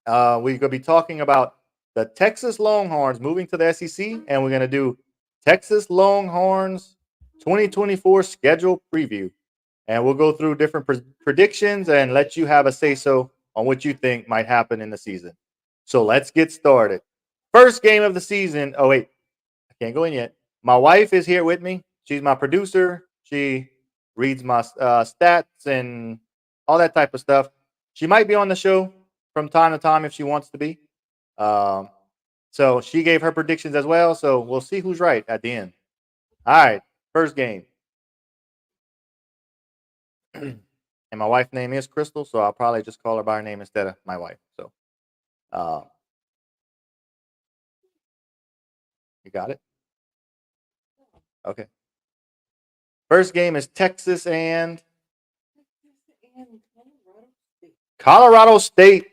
We're going to be talking about the Texas Longhorns moving to the SEC, and we're going to do Texas Longhorns 2024 schedule preview. And we'll go through different predictions and let you have a say so on what you think might happen in the season. So let's get started. First game of the season. Oh, wait, I can't go in yet. My wife is here with me. She's my producer. She reads my stats and all that type of stuff. She might be on the show from time to time if she wants to be. Um, so she gave her predictions as well. So we'll see who's right at the end. All right, first game. And my wife's name is Crystal, so I'll probably just call her by her name instead of my wife. So, uh, you got it? Okay. First game is Texas and Colorado State.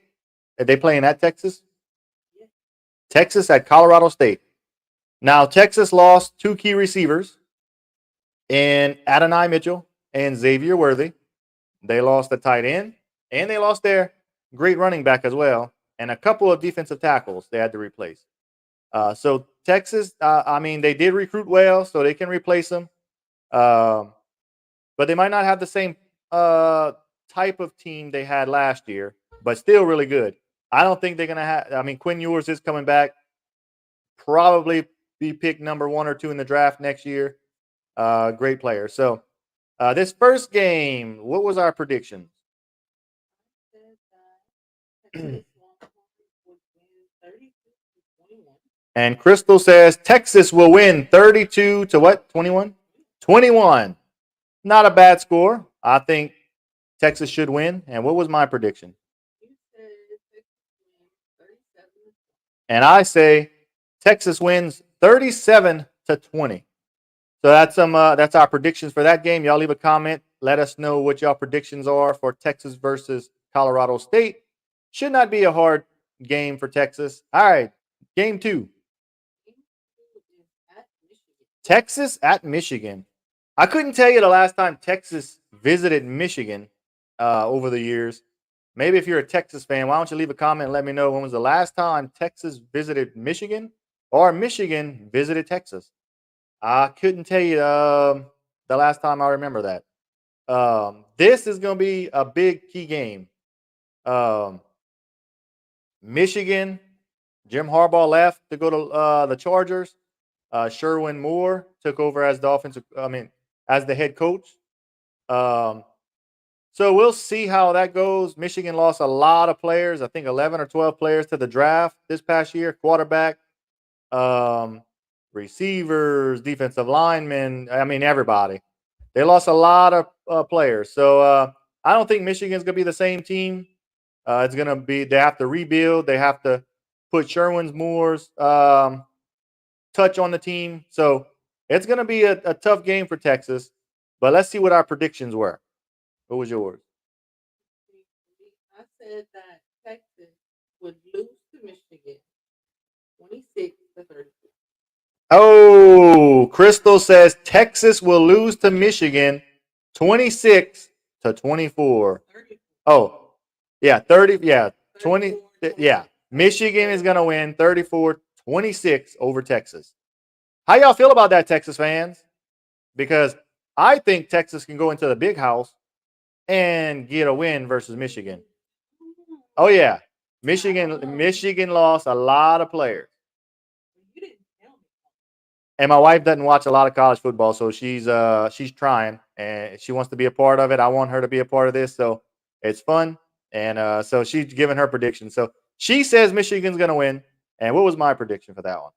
Are they playing at Texas? Texas at Colorado State. Now, Texas lost two key receivers in Adonai Mitchell and Xavier Worthy. They lost the tight end, and they lost their great running back as well, and a couple of defensive tackles they had to replace. So Texas, they did recruit well, so they can replace them. But they might not have the same type of team they had last year, but still really good. I don't think they're going to have – Quinn Ewers is coming back. Probably be picked number 1 or 2 in the draft next year. Great player. So this first game, what was our predictions? And Crystal says Texas will win 32 to what? 21? 21. Not a bad score. I think Texas should win. And what was my prediction? And I say Texas wins 37 to 20. So that's our predictions for that game. Y'all leave a comment. Let us know what y'all predictions are for Texas versus Colorado State. Should not be a hard game for Texas. All right, game 2. Texas at Michigan. I couldn't tell you the last time Texas visited Michigan over the years. Maybe if you're a Texas fan, why don't you leave a comment and let me know when was the last time Texas visited Michigan or Michigan visited Texas. I couldn't tell you the last time I remember that. This is going to be a big key game. Michigan, Jim Harbaugh left to go to the Chargers. Sherwin Moore took over as as the head coach. So we'll see how that goes. Michigan lost a lot of players. I think 11 or 12 players to the draft this past year. Quarterback, receivers, defensive linemen. Everybody. They lost a lot of players. So I don't think Michigan's going to be the same team. It's going to be, they have to rebuild. They have to put Sherwin Moore's touch on the team. So it's going to be a tough game for Texas. But let's see what our predictions were. What was yours? I said that Texas would lose to Michigan 26 to 32. Oh, Crystal says Texas will lose to Michigan 26 to 24. 30. Oh, yeah, 30. Yeah, 20. Yeah, Michigan is going to win 34-26 over Texas. How y'all feel about that, Texas fans? Because I think Texas can go into the big house and get a win versus Michigan. Oh, yeah. Michigan lost a lot of players. And my wife doesn't watch a lot of college football, so she's trying and she wants to be a part of it. I want her to be a part of this, so it's fun. And so she's giving her prediction. So she says Michigan's going to win. And what was my prediction for that one?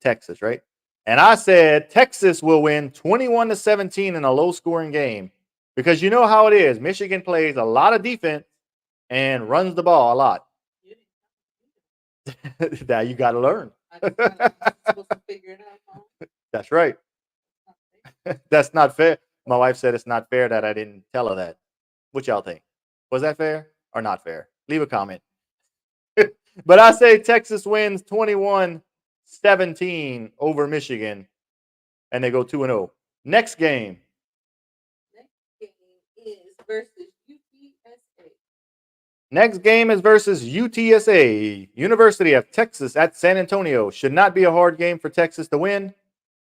Texas, right? And I said Texas will win 21-17 in a low-scoring game because you know how it is. Michigan plays a lot of defense and runs the ball a lot. Now you got to learn. That's right. That's not fair. My wife said it's not fair that I didn't tell her that. What y'all think? Was that fair or not fair? Leave a comment. But I say Texas wins 21-17 over Michigan, and they go 2-0. Next game. Next game is versus UTSA. Next game is versus UTSA, University of Texas at San Antonio. Should not be a hard game for Texas to win.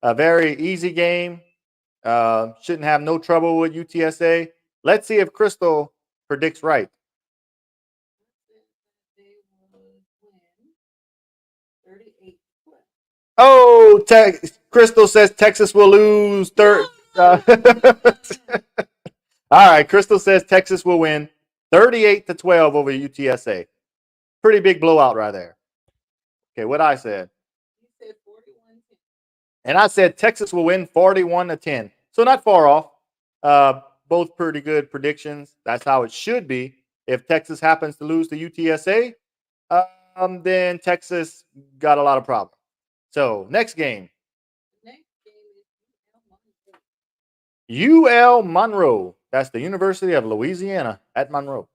A very easy game. Shouldn't have no trouble with UTSA. Let's see if Crystal predicts right. They would win 38-12. Oh, Crystal says Texas will lose third. All right, Crystal says Texas will win 38-12 over UTSA. Pretty big blowout right there. Okay, what I said. You said 41-10. And I said Texas will win 41-10. So not far off. Both pretty good predictions. That's how it should be. If Texas happens to lose to UTSA, then Texas got a lot of problems. So next game. Next game is UL Monroe. That's the University of Louisiana at Monroe.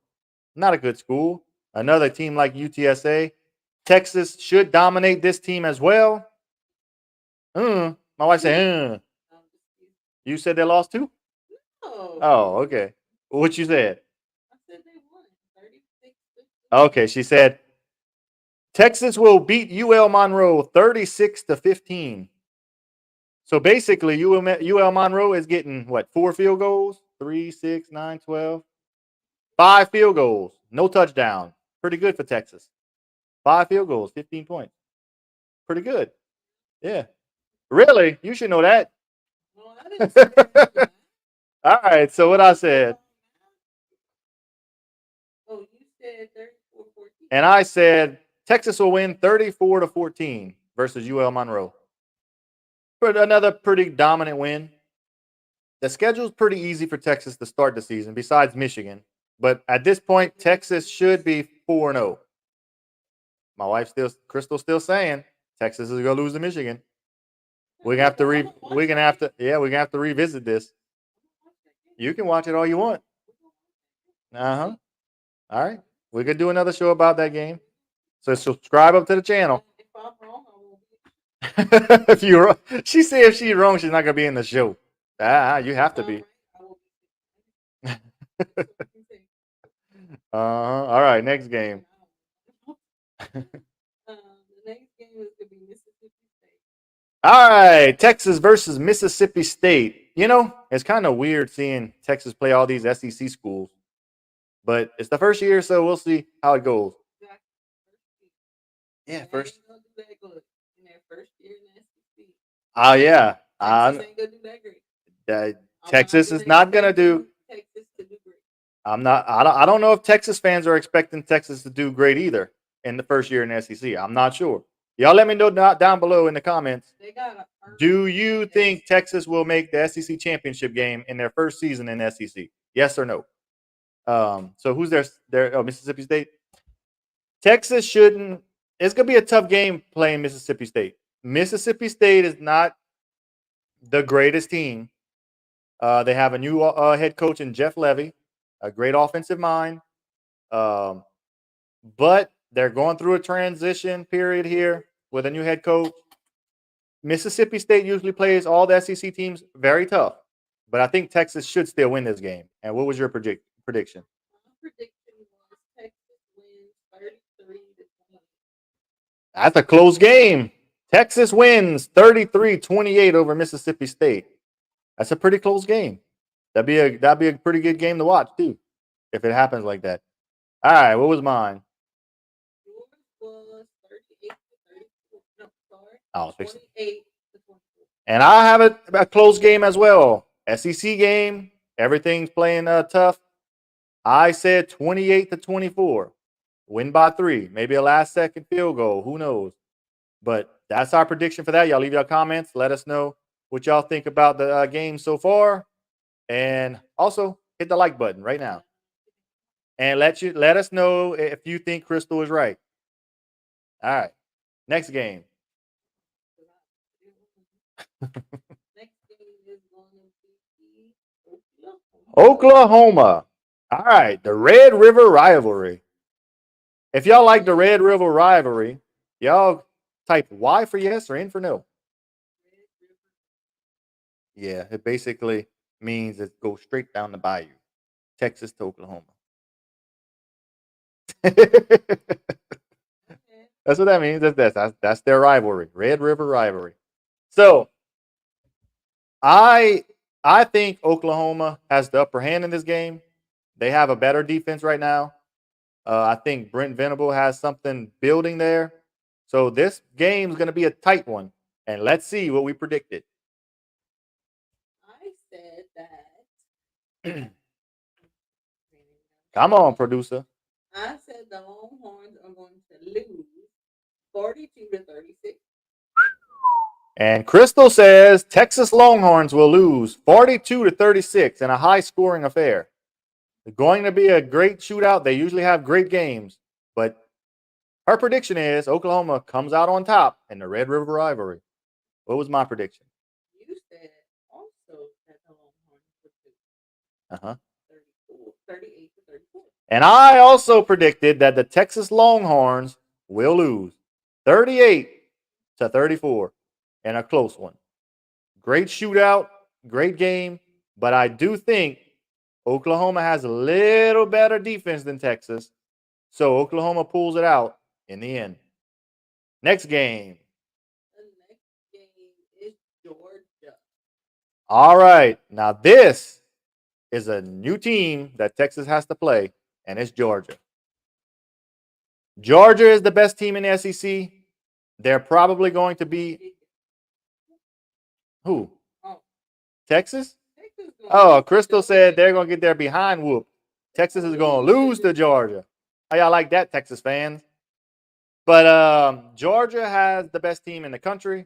Not a good school. Another team like UTSA. Texas should dominate this team as well. My wife said, You said they lost too? No. Oh, okay. What you said? I said they won 36. Okay, she said Texas will beat UL Monroe 36-15. So basically, UL Monroe is getting what, 4 field goals? 3, 6, 9, 12. 5 field goals, no touchdown. Pretty good for Texas. 5 field goals, 15 points. Pretty good. Yeah. Really? You should know that. No, I didn't say that. All right. So what I said. Oh, you said 34-14. And I said Texas will win 34-14 versus UL Monroe. But another pretty dominant win. The schedule is pretty easy for Texas to start the season, besides Michigan. But at this point, Texas should be 4-0. My wife Crystal's still saying Texas is gonna lose to Michigan. We're gonna have to we're gonna have to revisit this. You can watch it all you want. All right. We could do another show about that game. So subscribe up to the channel. If I'm wrong, I will be. If you're, she said if she's wrong, she's not gonna be in the show. You have to be. All right. Next game. The next game is gonna be Mississippi State. All right, Texas versus Mississippi State. You know, it's kind of weird seeing Texas play all these SEC schools, but it's the first year, so we'll see how it goes. Yeah, first. Ain't gonna do that good in their first year in the SEC. Oh yeah. Texas ain't gonna do that great. Texas is not gonna do. Texas to do great. I'm not. I don't know if Texas fans are expecting Texas to do great either in the first year in the SEC. I'm not sure. Y'all let me know down below in the comments. Do you think Texas will make the SEC championship game in their first season in the SEC? Yes or no? So who's their Mississippi State? Texas shouldn't. It's gonna be a tough game playing Mississippi State. Mississippi State is not the greatest team. They have a new head coach in Jeff Levy, a great offensive mind. But they're going through a transition period here with a new head coach. Mississippi State usually plays all the SEC teams very tough, but I think Texas should still win this game. And what was your prediction? My prediction was Texas wins 33-20. That's a close game. Texas wins 33-28 over Mississippi State. That's a pretty close game. That'd be a pretty good game to watch too, if it happens like that. All right, what was mine? Yours was 38-34. No, sorry. Oh, 28-24. And I have a close game as well. SEC game. Everything's playing tough. I said 28-24. Win by 3. Maybe a last second field goal. Who knows? But that's our prediction for that. Y'all leave your comments. Let us know what y'all think about the game so far. And also hit the like button right now. And let us know if you think Crystal is right. All right. Next game. Next game is going to be Oklahoma. All right. The Red River rivalry. If y'all like the Red River rivalry, y'all type Y for yes or N for no. Yeah, it basically means it goes straight down the bayou, Texas to Oklahoma. That's what that means. That's their rivalry, Red River rivalry. So I I think Oklahoma has the upper hand in this game. They have a better defense right now. I think Brent Venable has something building there. So this game's going to be a tight one, and let's see what we predicted. I said that. Come on, producer. I said the Longhorns are going to lose 42-36. And Crystal says Texas Longhorns will lose 42-36 in a high-scoring affair. It's going to be a great shootout. They usually have great games, but her prediction is Oklahoma comes out on top in the Red River rivalry. What was my prediction? You said also that the Longhorns would lose Uh-huh. 38-34. And I also predicted that the Texas Longhorns will lose 38-34 in a close one. Great shootout, great game, but I do think Oklahoma has a little better defense than Texas. So Oklahoma pulls it out in the end. Next game. The next game is Georgia. All right. Now this is a new team that Texas has to play, and it's Georgia. Georgia is the best team in the SEC. They're probably going to be who? Oh. Texas? Texas Oh, Crystal said they're going to get their behind whooped. Texas is going to lose to Georgia. How y'all like that, Texas fans? But Georgia has the best team in the country.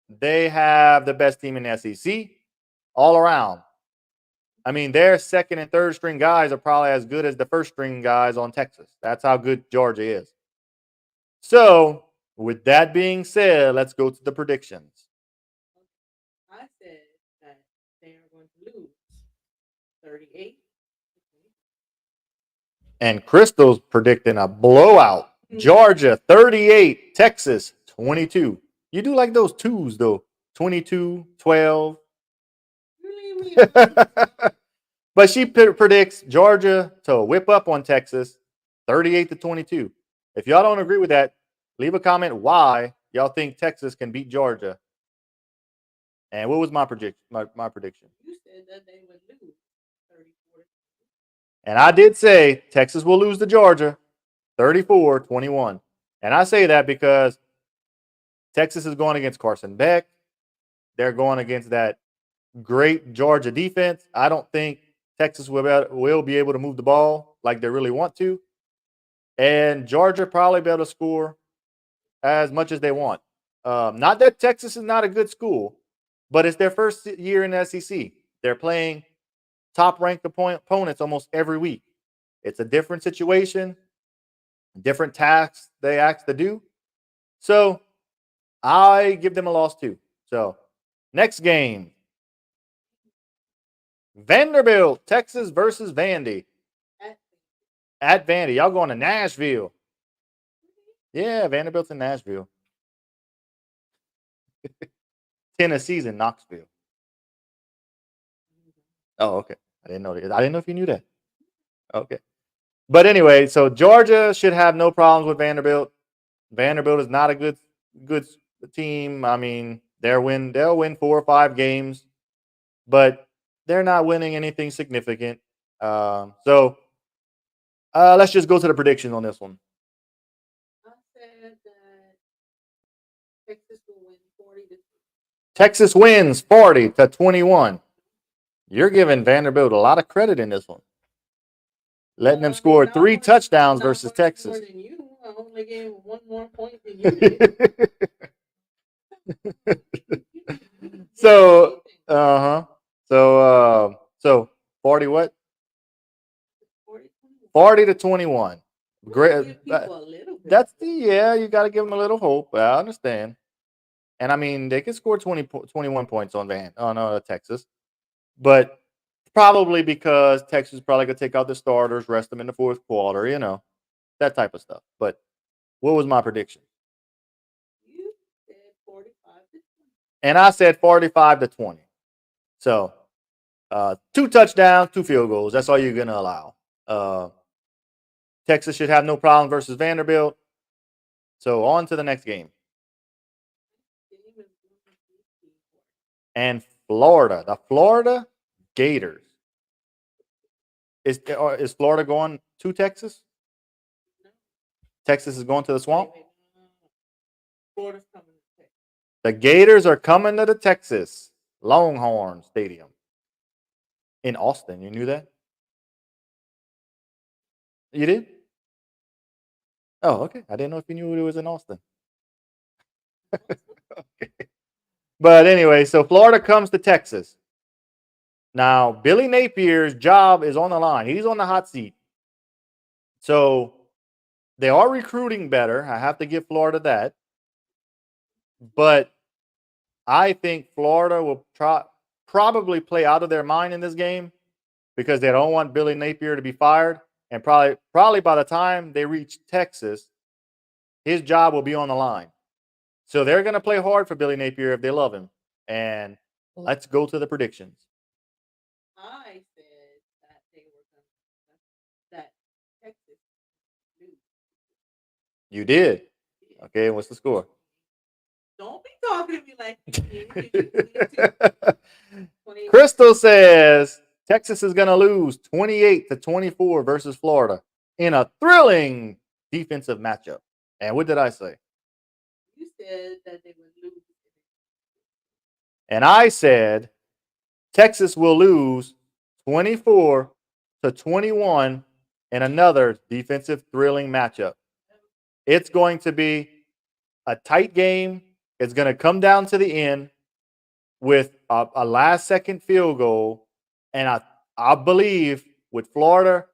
They have the best team in the SEC all around. I mean, their second and third string guys are probably as good as the first string guys on Texas. That's how good Georgia is. So, with that being said, let's go to the predictions. I said that they are going to lose 38. And Crystal's predicting a blowout. Georgia 38, Texas 22. You do like those twos though. 22, 12. But she predicts Georgia to whip up on Texas 38-22. If y'all don't agree with that, leave a comment why y'all think Texas can beat Georgia. And what was my prediction? My prediction. You said that they would lose 34. And I did say Texas will lose to Georgia 34-21. And I say that because Texas is going against Carson Beck. They're going against that great Georgia defense. I don't think Texas will be able to move the ball like they really want to. And Georgia probably be able to score as much as they want. Not that Texas is not a good school, but it's their first year in the SEC. They're playing top-ranked opponents almost every week. It's a different situation, different tasks they ask to do. So I give them a loss too. So next game. Vanderbilt, Texas versus Vandy. At Vandy. Y'all going to Nashville. Yeah, Vanderbilt's in Nashville. Tennessee's in Knoxville. Oh, okay. I didn't know that. I didn't know if you knew that. Okay. But anyway, so Georgia should have no problems with Vanderbilt. Vanderbilt is not a good team. I mean, they'll win 4 or 5 games, but they're not winning anything significant. So let's just go to the predictions on this one. I said that Texas will win 40-3. Texas wins 40-21. You're giving Vanderbilt a lot of credit in this one. Letting them score 3 touchdowns versus Texas. More than you. I only gave 1 more point than you did. So 40 what? 40-21. Great. That's you got to give them a little hope. I understand. And I mean, they could score 21 points on Texas, but probably because Texas is probably gonna take out the starters, rest them in the fourth quarter, that type of stuff. But what was my prediction? You said 45-20. And I said 45-20. So 2 touchdowns, 2 field goals. That's all you're gonna allow. Texas should have no problem versus Vanderbilt. So on to the next game. And Florida, the Florida Gators. Is Florida going to Texas? Texas is going to the swamp? Florida's coming to Texas. The Gators are coming to the Texas Longhorns Stadium in Austin. You knew that? You did? Oh, okay. I didn't know if you knew it was in Austin. Okay. But anyway, so Florida comes to Texas. Now, Billy Napier's job is on the line. He's on the hot seat. So they are recruiting better. I have to give Florida that. But I think Florida will probably play out of their mind in this game because they don't want Billy Napier to be fired. And probably by the time they reach Texas, his job will be on the line. So they're going to play hard for Billy Napier if they love him. And let's go to the predictions. I said that they were going to that Texas lose. You did. Okay, what's the score? Don't be talking to me like you. Crystal says Texas is going to lose 28-24 versus Florida in a thrilling defensive matchup. And what did I say? You said that they would lose. And I said Texas will lose 24-21 in another defensive thrilling matchup. It's going to be a tight game. It's going to come down to the end with a last-second field goal. And I believe with Florida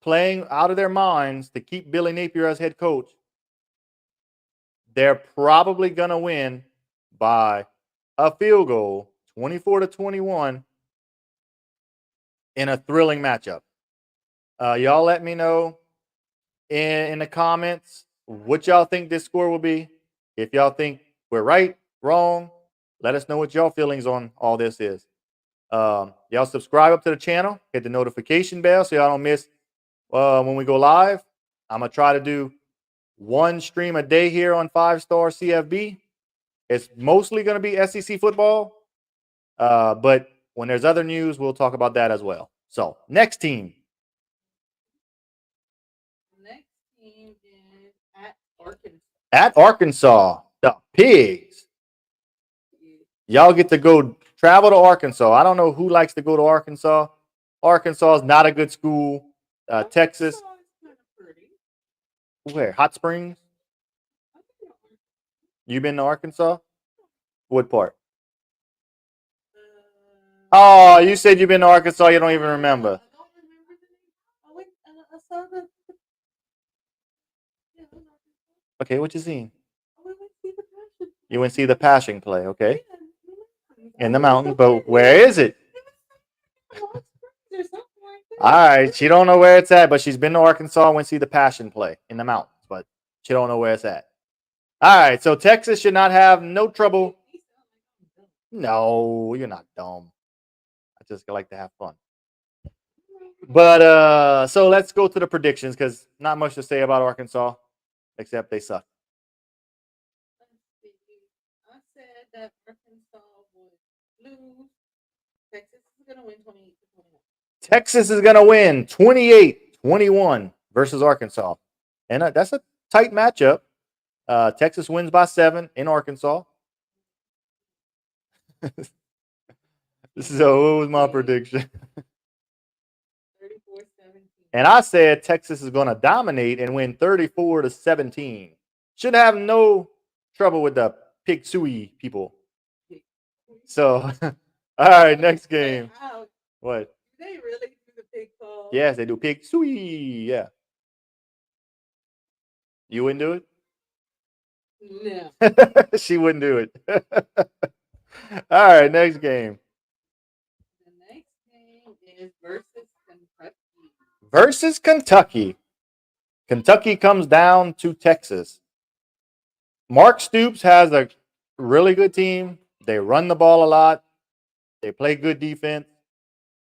playing out of their minds to keep Billy Napier as head coach, they're probably going to win by a field goal, 24-21, in a thrilling matchup. Y'all let me know in the comments what y'all think this score will be. If y'all think we're right, wrong, let us know what y'all feelings on all this is. Y'all subscribe up to the channel, hit the notification bell so y'all don't miss when we go live. I'm going to try to do one stream a day here on 5-Star CFB. It's mostly going to be SEC football, but when there's other news, we'll talk about that as well. So, next team. Next team is at Arkansas. At Arkansas, the Pigs. Y'all get to go travel to Arkansas. I don't know who likes to go to Arkansas. Arkansas is not a good school. Texas. Arkansas is kind of pretty. Where? Hot Springs? I think You been to Arkansas? What part? uh, Oh, you said you've been to Arkansas. You don't even remember. I don't remember the name. I went and I saw the. Yeah, it was Arkansas. Okay, what you seen? I went to see the passion. You went see the Passion play, okay? Yeah, In the mountains, but where is it? Hot Springs or something like that. All right, she don't know where it's at, but she's been to Arkansas and went see the Passion play in the mountains, but she don't know where it's at. All right, so Texas should not have no trouble. No, you're not dumb. I just like to have fun. But so let's go to the predictions because not much to say about Arkansas except they suck. Let's see. I said that Arkansas would lose. Texas is going to win 28-21. Texas is going to win 28-21 versus Arkansas. And that's a tight matchup. Texas wins by 7 in Arkansas. So what was my prediction? 34-17. And I said Texas is going to dominate and win 34-17. Should have no trouble with the Pig Suey people. So, all right, next game. Wow. What? Do they really do the pig call? Yes, they do Pig Suey. Yeah. You wouldn't do No. it? She wouldn't do it. All right, next game. The next game is versus Kentucky. Versus Kentucky. Kentucky comes down to Texas. Mark Stoops has a really good team. They run the ball a lot. They play good defense.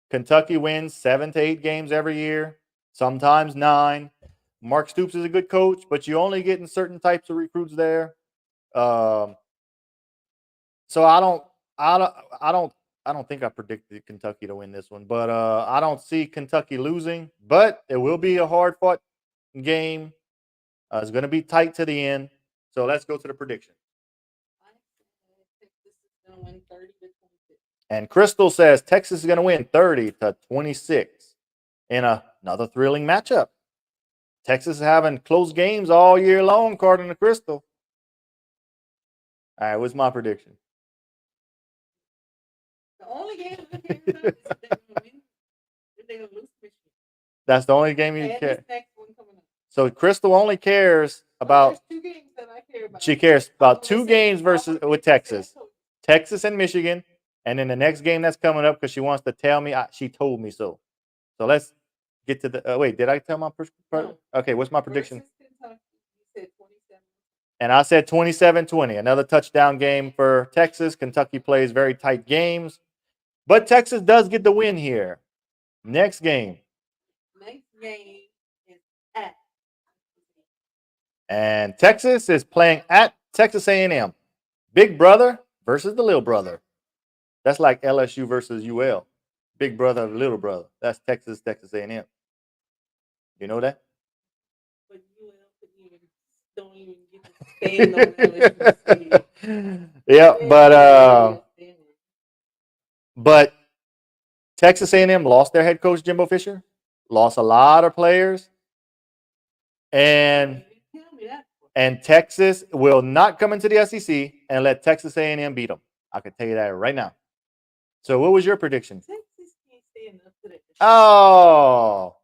Kentucky wins 7 to 8 games every year. sometimes 9. Mark Stoops is a good coach, but you only getting certain types of recruits there. So I don't think I predicted Kentucky to win this one, but I don't see Kentucky losing. But it will be a hard fought game. It's going to be tight to the end. So let's go to the prediction. I said Texas is gonna win 30-26. And Crystal says Texas is going to win 30-26 in another thrilling matchup. Texas is having close games all year long, according to Crystal. All right, what's my prediction? The only game I care about is if they're gonna win, if they're gonna lose to Michigan. That's the only game you And care. this next one coming up. So Crystal only cares about. There's 2 games that I care about. She cares about I'm 2 gonna say games versus Auburn, with Texas, Texas and Michigan, and then the next game that's coming up because she wants to tell me. She told me so. So let's get to the. Wait, did I tell my? No. Okay, what's my prediction? Versus Kentucky, you said 27. And I said 27-20. Another touchdown game for Texas. Kentucky plays very tight games, but Texas does get the win here. Next game. Next game is at. And Texas is playing at Texas A&M. Big brother versus the little brother. That's like LSU versus UL. Big brother, little brother. That's Texas A&M. You know that? But UL don't even get to stand on LSU. Yeah, but Texas A&M lost their head coach Jimbo Fisher, lost a lot of players, and Texas will not come into the SEC and let Texas A&M beat them. I can tell you that right now. So, what was your prediction? Texas can't stand up to that. Oh,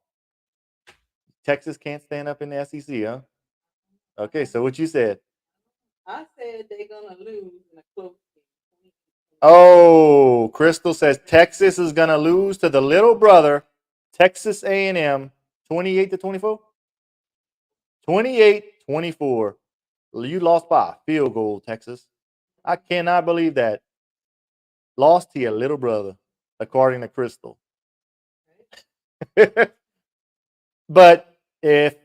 Texas can't stand up in the SEC, huh? Okay, so what you said? I said they're gonna lose in a close game. Oh, Crystal says Texas is gonna lose to the little brother, Texas A&M, 28-24. 28-24. You lost by a field goal, Texas. I cannot believe that. Lost to your little brother, according to Crystal. But I'm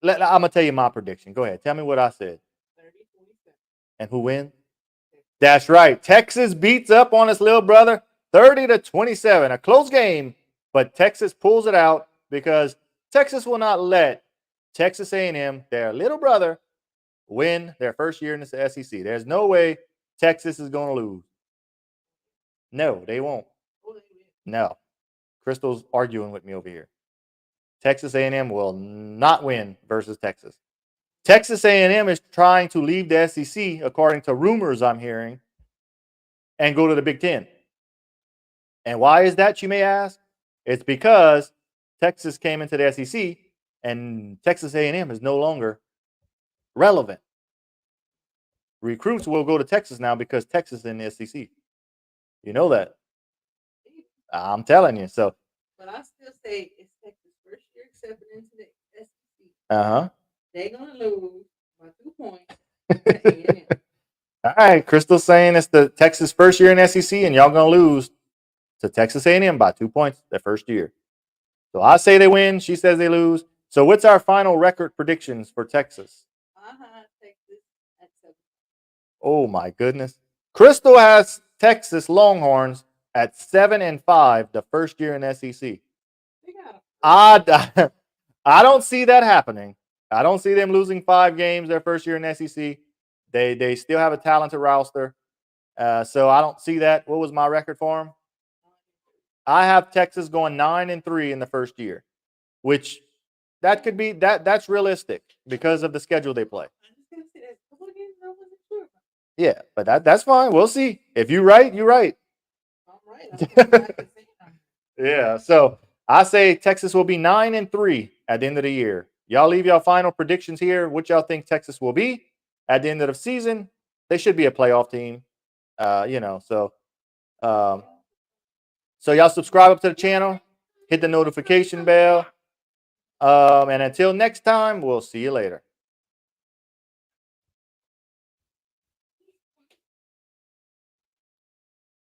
gonna tell you my prediction. Go ahead. Tell me what I said. 30-27. And who wins? That's right. Texas beats up on its little brother 30-27. A close game, but Texas pulls it out because Texas will not let Texas A&M, their little brother, win their first year in the SEC. There's no way Texas is going to lose. No, they won't. No. Crystal's arguing with me over here. Texas A&M will not win versus Texas. Texas A&M is trying to leave the SEC, according to rumors I'm hearing, and go to the Big Ten. And why is that, you may ask? It's because Texas came into the SEC, and Texas A&M is no longer relevant. Recruits will go to Texas now because Texas is in the SEC. You know that. I'm telling you. So. But I still say it's Texas' first year accepting into the SEC. Uh-huh. They're gonna lose by 2 points. All right, Crystal's saying it's the Texas first year in SEC, and y'all gonna lose to Texas A&M by 2 points their first year. So I say they win. She says they lose. So what's our final record predictions for Texas? Texas at 7. Oh my goodness! Crystal has Texas Longhorns at 7-5 the first year in SEC. I don't see that happening. I don't see them losing 5 games their first year in SEC. They still have a talented roster. So I don't see that. What was my record for them? I have Texas going 9-3 in the first year, which that could be that's realistic because of the schedule they play. Yeah, but that's fine. We'll see. If you're right, you're right. I'm right. Yeah. So I say Texas will be 9-3 at the end of the year. Y'all leave y'all final predictions here. What y'all think Texas will be at the end of the season? They should be a playoff team. So y'all subscribe up to the channel, hit the notification bell. And until next time, we'll see you later.